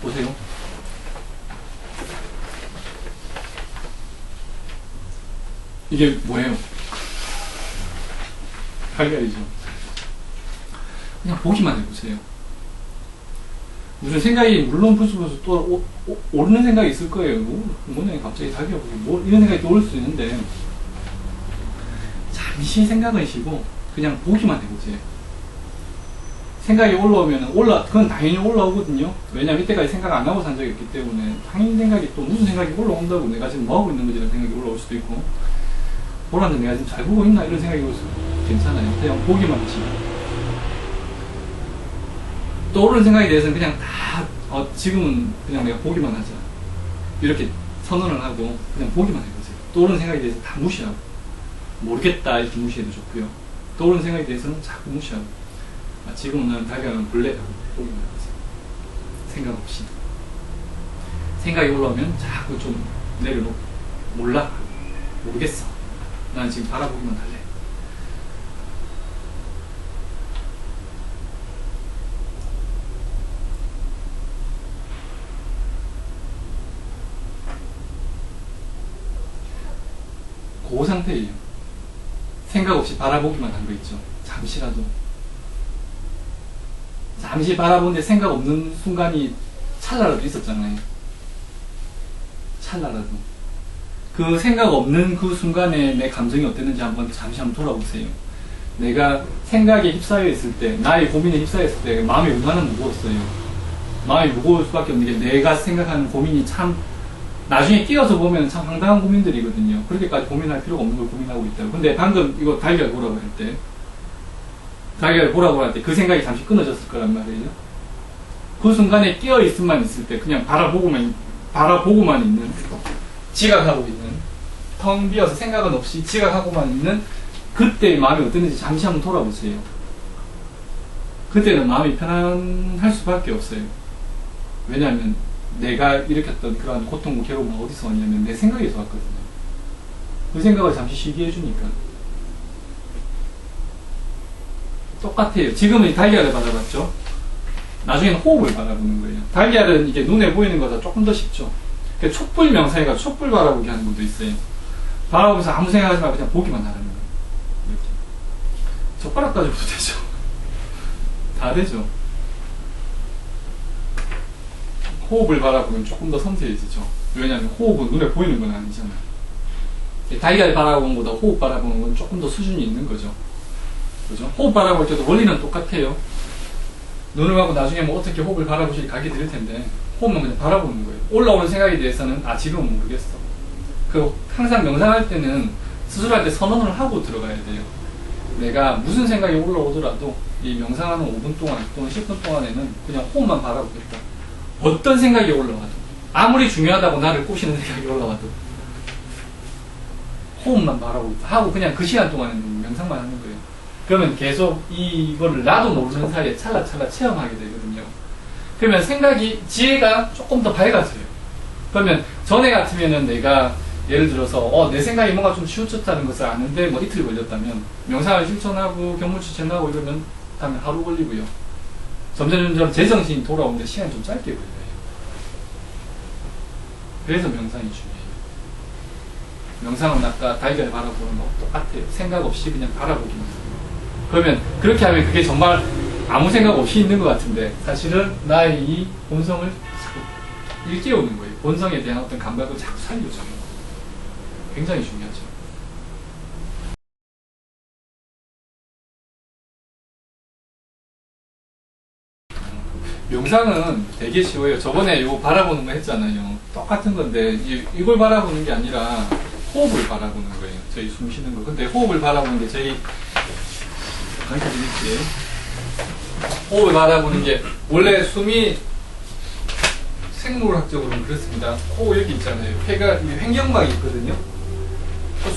보세요. 이게 뭐예요? 달걀이죠. 그냥 보기만 해보세요. 무슨 생각이 물론 부수부수 또 오르는 생각이 있을 거예요. 뭐냐 갑자기 달걀 보기 뭐 이런 생각이 떠오를 수 있는데 잠시 생각은 쉬고 그냥 보기만 해보세요. 생각이 올라오면 그건 당연히 올라오거든요. 왜냐면 이때까지 생각 안 하고 산 적이 없기 때문에 당연히 생각이 또 무슨 생각이 올라온다고 내가 지금 뭐 하고 있는 거지 라는 생각이 올라올 수도 있고 보라는데 내가 지금 잘 보고 있나 이런 생각이 올 수도 괜찮아요. 그냥 보기만 하시고 떠오르는 생각에 대해서는 그냥 다 지금은 그냥 내가 보기만 하자 이렇게 선언을 하고 그냥 보기만 해보세요. 떠오르는 생각에 대해서 다 무시하고 모르겠다 이렇게 무시해도 좋고요. 떠오르는 생각에 대해서는 자꾸 무시하고 지금은 나는 달걀은 볼래 하고 보기만 해보세요. 생각 없이 생각이 올라오면 자꾸 좀 내려놓고 몰라 모르겠어 나는 지금 바라보기만 할래. 그 상태예요. 생각 없이 바라보기만 한 거 있죠. 잠시라도. 잠시 바라보는데 생각 없는 순간이 찰나라도 있었잖아요. 찰나라도. 그 생각 없는 그 순간에 내 감정이 어땠는지 잠시 한번 돌아보세요. 내가 생각에 휩싸여 있을 때, 나의 고민에 휩싸여 있을 때 마음이 얼마나 무거웠어요. 마음이 무거울 수밖에 없는 게 내가 생각하는 고민이 참 나중에 끼어서 보면 참 황당한 고민들이거든요. 그렇게까지 고민할 필요가 없는 걸 고민하고 있다고. 근데 방금 이거 달걀 보라고 할 때, 달걀 보라고 할 때 그 생각이 잠시 끊어졌을 거란 말이에요. 그 순간에 끼어 있음만 있을 때 그냥 바라보고만 있는, 지각하고 있는, 텅 비어서 생각은 없이 지각하고만 있는 그때 마음이 어땠는지 잠시 한번 돌아보세요. 그때는 마음이 편안할 수밖에 없어요. 왜냐하면 내가 일으켰던 그러한 고통과 괴로움은 어디서 왔냐면 내 생각에서 왔거든요. 그 생각을 잠시 쉬게 해주니까. 똑같아요. 지금은 달걀을 바라봤죠. 나중에는 호흡을 바라보는 거예요. 달걀은 이게 눈에 보이는 것보다 조금 더 쉽죠. 그러니까 촛불 명상이가 촛불 바라보기 하는 것도 있어요. 바라보면서 아무 생각하지 말고 그냥 보기만 하는 거예요. 이렇게. 젓가락까지 보도 되죠. 다 되죠. 호흡을 바라보면 조금 더 섬세해지죠. 왜냐하면 호흡은 눈에 보이는 건 아니잖아요. 달걀 바라보는 것보다 호흡 바라보는 건 조금 더 수준이 있는 거죠. 그죠? 호흡 바라볼 때도 원리는 똑같아요. 눈을 감고 나중에 뭐 어떻게 호흡을 바라보실 가게 될 텐데 호흡만 그냥 바라보는 거예요. 올라오는 생각에 대해서는 지금은 모르겠어. 항상 명상할 때는 스스로할 때 선언을 하고 들어가야 돼요. 내가 무슨 생각이 올라오더라도 이 명상하는 5분 동안 또는 10분 동안에는 그냥 호흡만 바라보겠다. 어떤 생각이 올라와도 아무리 중요하다고 나를 꼬시는 생각이 올라와도 호흡만 바라보고 있다 하고 그냥 그 시간 동안에는 명상만 하는 거예요. 그러면 계속 이거를 나도 모르는 사이에 찰나찰나 체험하게 되거든요. 그러면 지혜가 조금 더 밝아져요. 그러면 전에 같으면은 내가 예를 들어서 내 생각이 뭔가 좀 치우쳤다는 것을 아는데 뭐 이틀 걸렸다면 명상을 실천하고 경물 추천하고 이러면 다음에 하루 걸리고요. 점점 제정신이 돌아오는데 시간이 좀 짧게 걸려요. 그래서 명상이 중요해요. 명상은 아까 달걀 바라보는 거 똑같아요. 생각 없이 그냥 바라보기만 해요. 그러면 그렇게 하면 그게 정말 아무 생각 없이 있는 것 같은데 사실은 나의 이 본성을 자꾸 일깨우는 거예요. 본성에 대한 어떤 감각을 자꾸 살려줘요. 굉장히 중요하죠. 명상은 되게 쉬워요. 저번에 이거 바라보는 거 했잖아요. 똑같은 건데 이걸 바라보는 게 아니라 호흡을 바라보는 거예요. 저희 숨 쉬는 거. 근데 호흡을 바라보는 게 저희 가르쳐 드릴게요. 호흡을 바라보는 게 원래 숨이 생물학적으로는 그렇습니다. 코 여기 있잖아요. 폐가 횡격막이 있거든요.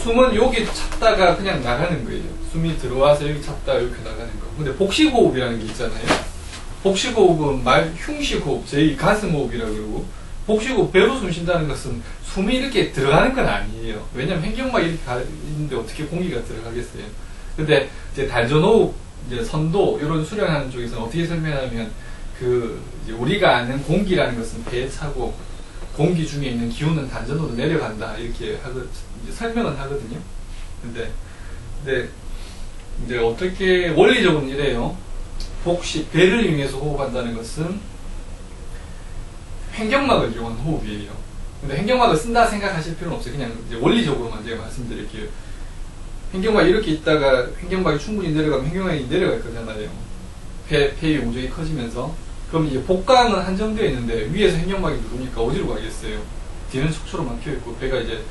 숨은 여기 찾다가 그냥 나가는 거예요. 숨이 들어와서 여기 찾다가 이렇게 나가는 거. 근데 복식호흡이라는 게 있잖아요. 복식호흡은 흉식호흡, 저희 가슴호흡이라고 그러고, 복식호흡, 배로 숨 쉰다는 것은 숨이 이렇게 들어가는 건 아니에요. 왜냐면 횡격막이 이렇게 가 있는데 어떻게 공기가 들어가겠어요. 근데 이제 단전호흡, 이제 선도, 이런 수련하는 쪽에서는 어떻게 설명하냐면, 이제 우리가 아는 공기라는 것은 배에 차고 공기 중에 있는 기운은 단전으로 내려간다 이렇게 이제 설명은 하거든요. 근데 이제 어떻게 원리적으로는 이래요. 복식 배를 이용해서 호흡한다는 것은 횡격막을 이용한 호흡이에요. 근데 횡격막을 쓴다 생각하실 필요는 없어요. 그냥 이제 원리적으로만 제가 말씀드릴게요. 횡격막이 이렇게 있다가 횡격막이 충분히 내려가면 횡격막이 내려갈 거잖아요. 폐의 용적이 커지면서. 그럼 이제 복강은 한정되어 있는데 위에서 횡격막이 누르니까 어디로 가겠어요? 뒤는 척추로 막혀있고 배가 이제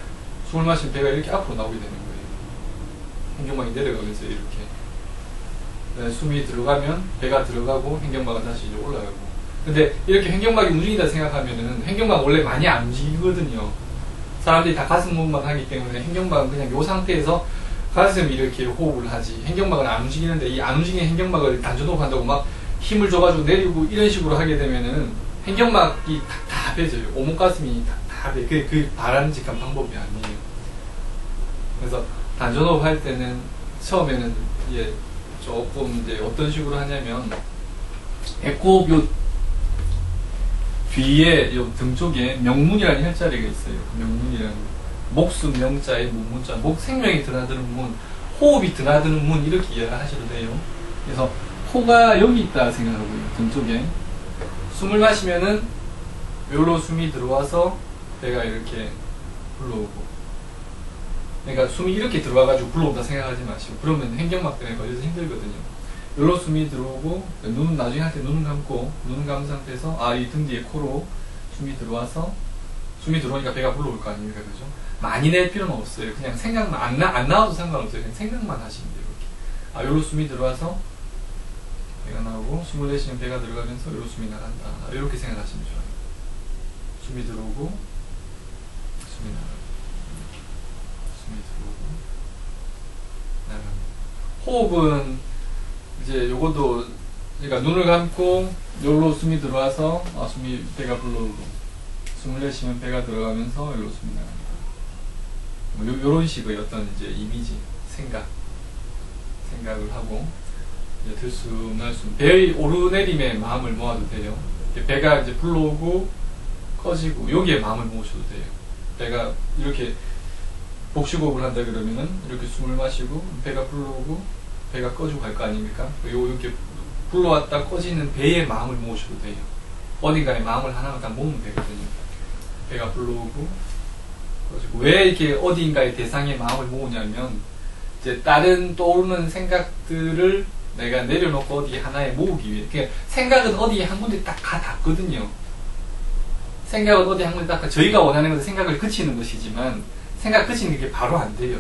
숨을 마시면 배가 이렇게 앞으로 나오게 되는 거예요. 횡격막이 내려가면서 이렇게. 네, 숨이 들어가면 배가 들어가고 횡격막은 다시 이제 올라가고. 근데 이렇게 횡격막이 움직인다 생각하면은 횡격막 원래 많이 안 움직이거든요. 사람들이 다 가슴 호흡만 하기 때문에 횡격막은 그냥 이 상태에서 가슴이 이렇게 호흡을 하지. 횡격막은 안 움직이는데 이 안 움직이는 횡격막을 단전호흡 한다고 막 힘을 줘가지고 내리고 이런 식으로 하게 되면은 횡격막이 답답해져요. 오목가슴이 답답해. 그게 바람직한 방법이 아니에요. 그래서 단전호흡 할 때는 처음에는 이제 조금 이제 어떤 식으로 하냐면 배꼽 요 뒤에 요 등 쪽에 명문이라는 혈자리가 있어요. 명문이라는 목수 명자에 문문자, 목 생명이 드나드는 문, 호흡이 드나드는 문 이렇게 이해를 하셔도 돼요. 그래서 코가 여기 있다 생각하고요. 등 쪽에 숨을 마시면은 요로 숨이 들어와서 배가 이렇게 불러오고, 그러니까 숨이 이렇게 들어와가지고 불러온다 생각하지 마시고, 그러면 횡격막 때문에 걸려서 힘들거든요. 요로 숨이 들어오고, 눈은 나중에 할 때 눈은 감고, 눈은 감은 상태에서 이 등 뒤에 코로 숨이 들어와서, 숨이 들어오니까 배가 불러올 거 아닙니까? 그죠? 많이 낼 필요는 없어요. 그냥 생각만, 안 나와도 상관없어요. 그냥 생각만 하시면 돼요. 이렇게. 요로 숨이 들어와서 배가 나오고, 숨을 내쉬면 배가 들어가면서 요로 숨이 나간다. 이렇게 생각하시면 좋아요. 숨이 들어오고, 숨이 나가고, 숨이 들어오고, 나갑니다. 호흡은 이제 요것도, 그러니까 눈을 감고 요로 숨이 들어와서 숨이 배가 불러오고, 숨을 내쉬면 배가 들어가면서 요로 숨이 나갑니다. 요런 식의 어떤 이제 이미지, 생각을 하고 이제 들숨 날숨, 배의 오르내림에 마음을 모아도 돼요. 배가 이제 불러오고 꺼지고 여기에 마음을 모으셔도 돼요. 배가 이렇게 복식호흡을 한다 그러면은 이렇게 숨을 마시고 배가 불러오고 배가 꺼지고 갈 거 아닙니까? 이렇게 불러왔다 꺼지는 배에 마음을 모으셔도 돼요. 어딘가에 마음을 하나만 딱 모으면 되거든요. 배가 불러오고 꺼지고. 왜 이렇게 어딘가에 대상에 마음을 모으냐면 이제 다른 떠오르는 생각들을 내가 내려놓고 어디 하나에 모으기 위해. 그러니까 생각은 어디에 한 군데 딱 닿거든요. 생각은 어디 한 군데 딱 저희가 원하는 것은 생각을 그치는 것이지만 생각 그치는 게 바로 안 돼요.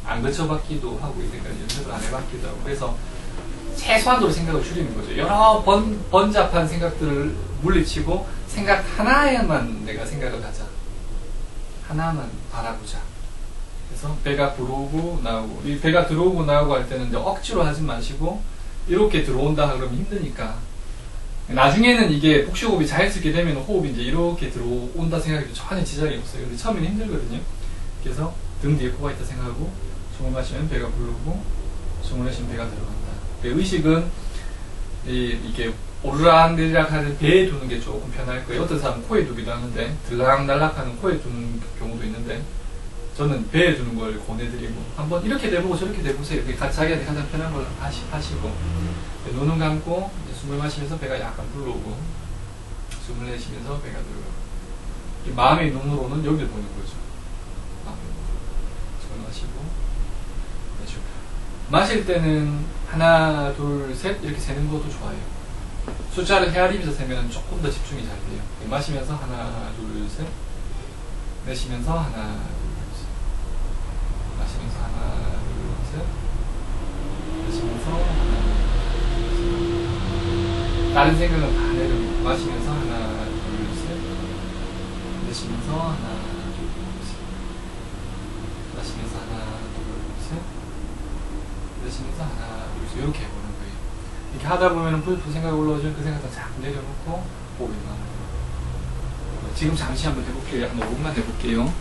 안 그쳐봤기도 하고 이제까지 연습을 안 해봤기도 하고. 그래서 최소한도로 생각을 줄이는 거죠. 여러 번잡한 생각들을 물리치고 생각 하나에만 내가 생각을 하자. 하나만 바라보자. 그래서 배가 들어오고 나오고, 이 배가 들어오고 나오고 할 때는 이제 억지로 하지 마시고 이렇게 들어온다 그러면 힘드니까 나중에는 이게 복식호흡이 자연스럽게 되면 호흡이 이제 이렇게 들어온다 생각해도 전혀 지장이 없어요. 근데 처음에는 힘들거든요. 그래서 등 뒤에 코가 있다 생각하고 숨을 마시면 배가 부르고 숨을 내쉬면 배가 들어간다. 의식은 이게 오르락내리락 하는 배에 두는 게 조금 편할 거예요. 어떤 사람은 코에 두기도 하는데 들락날락 하는 코에 두는 경우도 있는데 저는 배에 두는 걸 권해드리고 한번 이렇게 돼보고 저렇게 돼보세요. 이렇게 자기한테 가장 편한 걸 하시고 눈은 감고 숨을 마시면서 배가 약간 불러오고 숨을 내쉬면서 배가 들어가고 마음의 눈으로는 여기를 보는 거죠. 마음의 눈으로 숨을 마시고 내쉬고 마실 때는 하나 둘 셋 이렇게 세는 것도 좋아요. 숫자를 헤아리면서 세면 조금 더 집중이 잘 돼요. 마시면서 하나 둘 셋 내쉬면서 하나 마시면서 하나, 둘, 셋. 마시면서 하나, 둘, 셋. 다른 생각은 다 내려놓고 마시면서 하나, 둘, 셋. 내쉬면서 하나, 둘, 셋. 마시면서 하나, 둘, 셋. 내쉬면서 하나, 둘, 셋. 이렇게 해보는 거예요. 이렇게 하다 보면은 불프 생각이 올라오면 그 생각 다 자꾸 내려놓고 호흡이 나와요. 지금 잠시 한번 해볼게요. 한 5분만 해볼게요.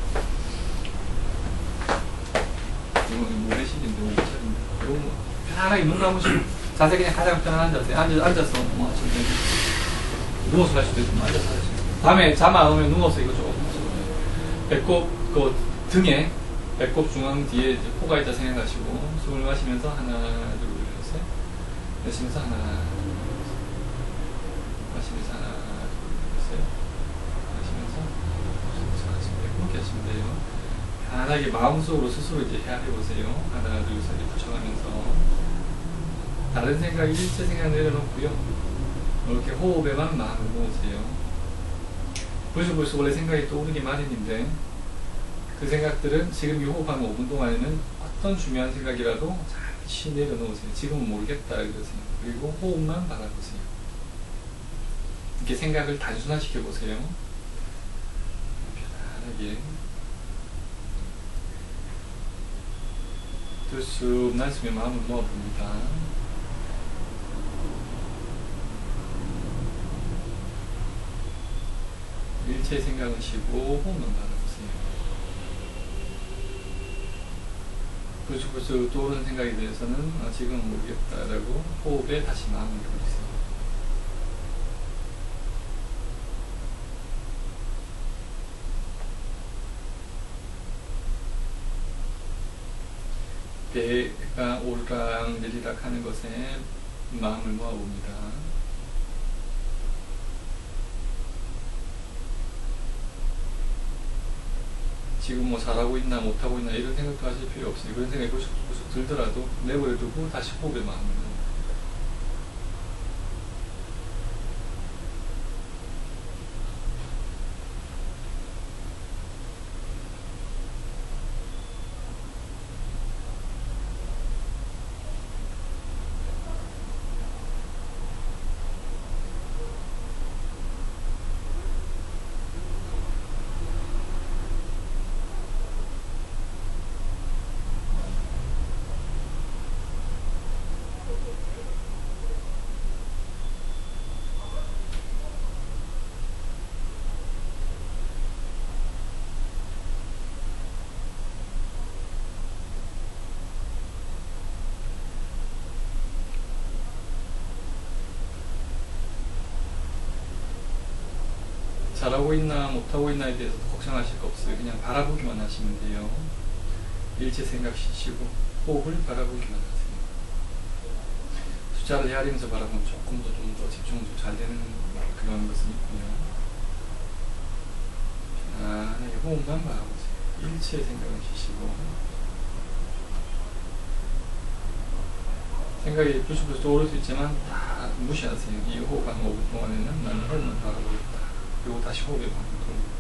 이거는 모래시계인데 5분짜리인데 너무 편안하게 눈 감으시고 자세 그냥 가장 편안한 자세. 앉아서 뭐 하시면 되고. 누워서 할 수도 있고, 앉아서 하시면 돼요. 밤에 잠 안 오면 누워서 이거 조금 하시면 돼요. 배꼽, 그 등에, 배꼽 중앙 뒤에 이제 코가 있다 생각하시고, 숨을 마시면서 하나, 둘, 셋. 내쉬면서 하나, 둘, 셋. 마시면서 하나, 둘, 셋. 마시면서, 그렇게 하시면 돼요. 편안하게 마음속으로 스스로 이제 헤아려보세요. 하나, 둘, 셋. 붙여가면서. 다른 생각, 일체 생각 내려놓고요. 이렇게 호흡에만 마음을 놓으세요. 불쑥불쑥 원래 생각이 떠오르기 마련인데 그 생각들은 지금 이 호흡하는 5분 동안에는 어떤 중요한 생각이라도 잠시 내려놓으세요. 지금은 모르겠다 그러세요. 그리고 호흡만 바라보세요. 이렇게 생각을 단순화시켜 보세요. 편안하게 들쑥 날숨에 마음을 놓아봅니다. 일체의 생각은 쉬고 호흡만 바라보세요. 불쑥불쑥 떠오르는 생각에 대해서는 지금은 모르겠다라고 호흡에 다시 마음을 돌리세요. 배가 오르락 내리락 하는 것에 마음을 모아봅니다. 지금 뭐 잘하고 있나 못하고 있나 이런 생각도 하실 필요 없어요. 그런 생각이 불쑥 들더라도 내버려두고 다시 호흡에 마음을 넣어요. 잘하고 있나 못하고 있나에 대해서 걱정하실 거 없어요. 그냥 바라보기만 하시면 돼요. 일체 생각 쉬시고 호흡을 바라보기만 하세요. 숫자를 헤아리면서 바라보면 조금 더 좀 더 집중도 잘 되는 그런 것은 있고요. 편안하게 호흡만 바라보세요. 일체 생각은 쉬시고 생각이 불쑥불쑥 떠오를 수 있지만 다 무시하세요. 이 호흡 한 5분 동안에는 나는 호흡만 바라보겠다. 그리고 다시 호흡에 마음을 돌립니다.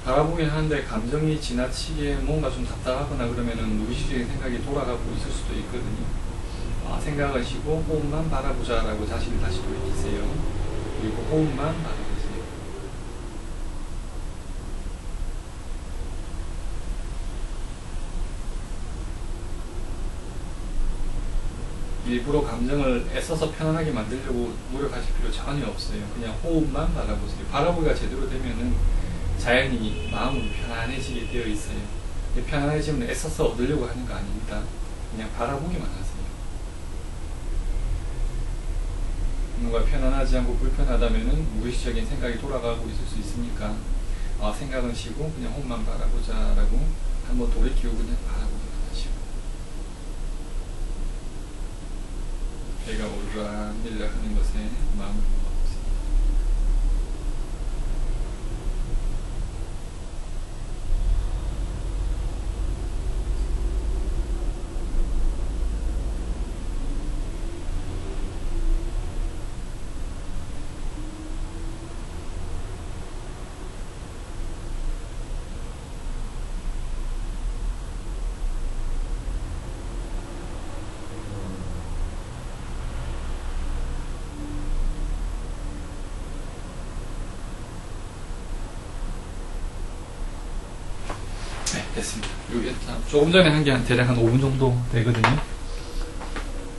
바라보긴 하는데 감정이 지나치게 뭔가 좀 답답하거나 그러면은 무의식적인 생각이 돌아가고 있을 수도 있거든요. 생각을 쉬고 호흡만 바라보자 라고 자신을 다시 돌이키세요. 그리고 호흡만 바라보세요. 일부러 감정을 애써서 편안하게 만들려고 노력하실 필요 전혀 없어요. 그냥 호흡만 바라보세요. 바라보기가 제대로 되면은 자연히 마음은 편안해지게 되어 있어요. 편안해지면 애써서 얻으려고 하는 거 아닙니다. 그냥 바라보기만 하세요. 뭔가 편안하지 않고 불편하다면은 무의식적인 생각이 돌아가고 있을 수 있으니까 생각은 쉬고 그냥 호흡만 바라보자 라고 한번 돌이키고 그냥 바라보기만 하시고 배가 오르락 내리락 하는 것에 마음을 됐습니다. 요게 조금 전에 한 게 대략 한 5분 정도 되거든요.